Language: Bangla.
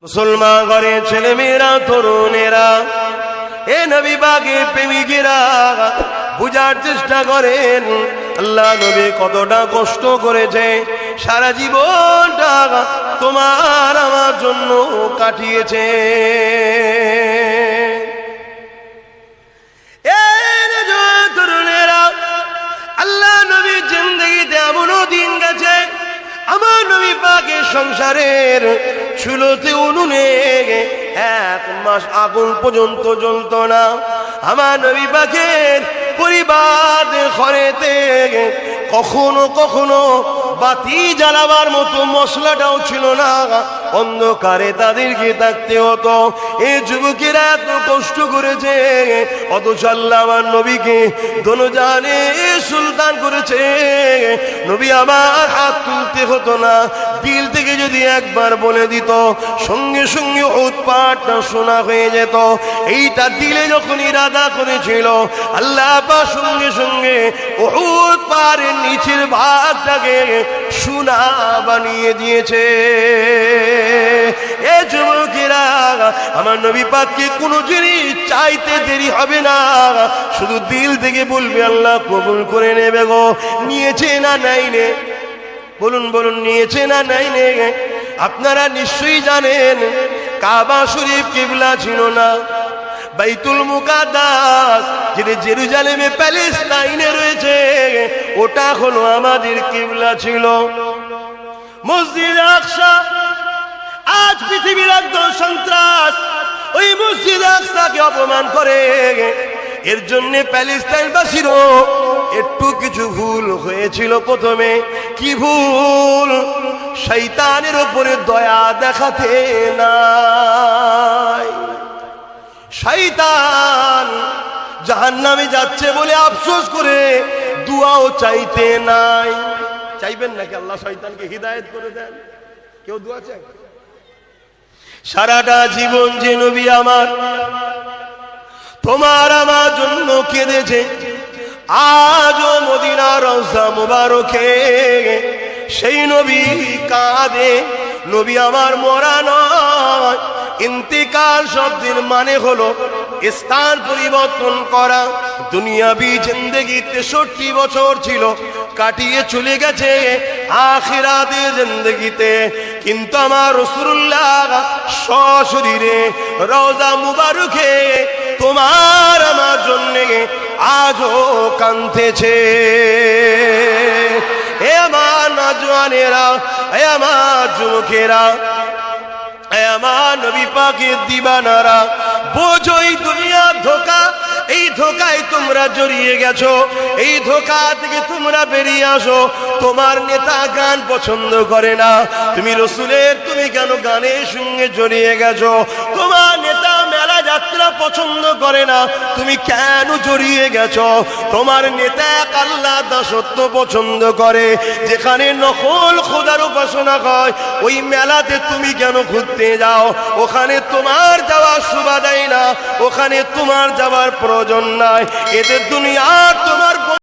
মুসলমান ঘরে ছেলেমেয়েরা তরুণেরা এ নবী পাকের প্রেমিকেরা বুঝার চেষ্টা করেন আল্লাহ নবী কতটা কষ্ট করেছে, সারা জীবনটা তোমার আমার জন্য কাটিয়েছে। তরুণেরা আল্লাহ নবীর জিন্দেগিতে এমনও দিন গেছে আমার নবী পাকের সংসারের চুলোতে উনুনে 1 মাস আগুন পর্যন্ত জ্বলত না। আমার নবী পাকের পরিবারের ঘরেতে কখনো কখনো বাতি জ্বালাবার মতো মশলাটাও ছিল না, অন্ধকারে তাদেরকে থাকতে হতো। এই যুবকেরা এত কষ্ট করেছে, অথচ আল্লাহ আমার নবীকে দোনোজানে সুলতান করেছে। নবী আমার হাত তুলতে হতো না, দিল থেকে যদি একবার বলে দিত সঙ্গে সঙ্গে উৎপাতটা শোনা হয়ে যেত। এইটা দিলে যখন ইরাদা করেছিল আল্লাহ পাক সঙ্গে সঙ্গে উহুদ পাহাড়ের নিচের ভাগটাকে সোনা বানিয়ে দিয়েছে। এ যুবকেরা আমার নবী পাককে কোনো জিনিস চাইতে দেরি হবে না, শুধু দিল থেকে বলবে আল্লাহ কবুল করে নেবে গো। নিয়েছে না নাই নে, বলুন বলুন, নিয়েছে না নাই নে? আপনারা নিশ্চয়ই জানেন কাবা শরীফ কিবলা ছিল না, বাইতুল মুকাদ্দাস যেটা জেরুজালেমে প্যালেস্টাইনে রয়েছে ওটা হলো আমাদের কিবলা ছিল। মসজিদ আকসা আজ পৃথিবীর একদল সন্ত্রাস ওই মসজিদ আকসাকে অপমান করে, এর জন্য প্যালেস্টাইনবাসীরও একটু কিছু ভুল হয়েছিল প্রথমে। কি ভুল? শয়তানের উপরে দয়া দেখাতে নাই। শয়তান জাহান্নামে যাচ্ছে বলে আফসোস করে দুয়াও চাইতে নাই। চাইবেন নাকি আল্লাহ শয়তানকে হিদায়েত করে দেন? কেউ দুয়া চায়? সারাটা জীবন যে নবী আমার তোমার আমার জন্য কেঁদেছে, আজও মদিনার রওজা মুবারকে সেই নবী কাঁদে। নবী আমার মরা নয়, ইন্তিকাল শব্দের মানে হলো স্থান পরিবর্তন করা। দুনিয়াবি জিন্দেগি 63 বছর ছিল, কাটিয়ে চলে গেছে আখিরাতের জিন্দেগিতে। কিন্তু আমার রাসূলুল্লাহ সশরীরে রওজা মুবারকে তোমার আমার জন্য আজও কাঁদতেছে। এ আমার নওজওয়ানেরা, এ আমার যুবকেরা, আমার নবী পাকের দিবানারা, বোঝোই দুনিয়ার ধোঁকা, এই ধোঁকায় তোমরা জড়িয়ে গেছো, এই ধোঁকা থেকে তোমরা বেরিয়ে আসো। তোমার নেতা গান পছন্দ করে না, তুমি রসুলের তুমি কেন গানের সঙ্গে জড়িয়ে গেছো? তোমার নেতা মেলা যাত্রা পছন্দ করে না, তুমি কেন জড়িয়ে গেছো? তোমার নেতা এক আল্লাহ দাসত্ব পছন্দ করে, যেখানে নকল খোদার উপাসনা হয় ওই মেলাতে তুমি কেন ঘুরতে যাও? ওখানে তোমার যাওয়ার শোভা দেয় না, ওখানে তোমার যাওয়ার প্রয়োজন নাই। এদের দুনিয়ার